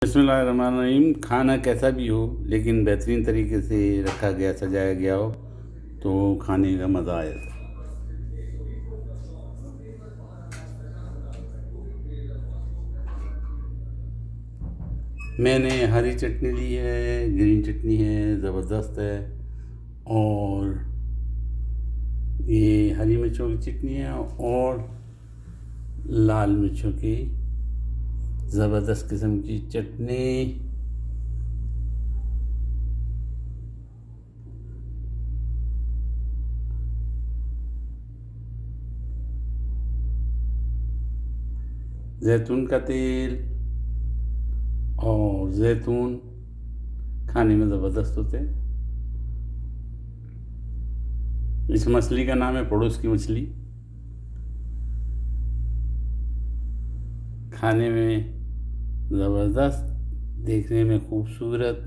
बिस्मिल्लाहिर्रहमानिर्रहीम। खाना कैसा भी हो लेकिन बेहतरीन तरीके से रखा गया, सजाया गया हो तो खाने का मज़ा आ जाता है। मैंने हरी चटनी ली है, ग्रीन चटनी है, ज़बरदस्त है। और ये हरी मिर्चों की चटनी है और लाल मिर्चों की ज़बरदस्त किस्म की चटनी। जैतून का तेल और जैतून खाने में ज़बरदस्त होते हैं। इस मछली का नाम है पड़ोस की मछली। खाने में ज़बरदस्त, देखने में खूबसूरत,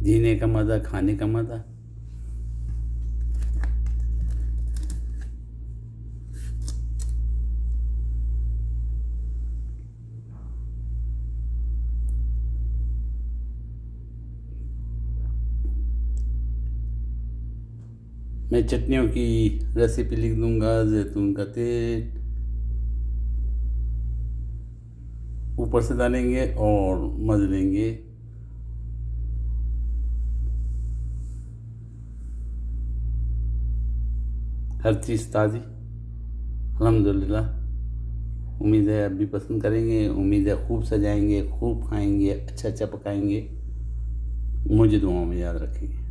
जीने का मज़ा, खाने का मज़ा। मैं चटनियों की रेसिपी लिख दूंगा। जैतून का तेल ऊपर से डालेंगे और मज़ लेंगे। हर चीज़ ताज़ी, अल्हम्दुलिल्लाह। उम्मीद है आप भी पसंद करेंगे। उम्मीद है खूब सजाएंगे, खूब खाएंगे, अच्छा अच्छा पकाएंगे। मुझे दुआओं में याद रखेंगे।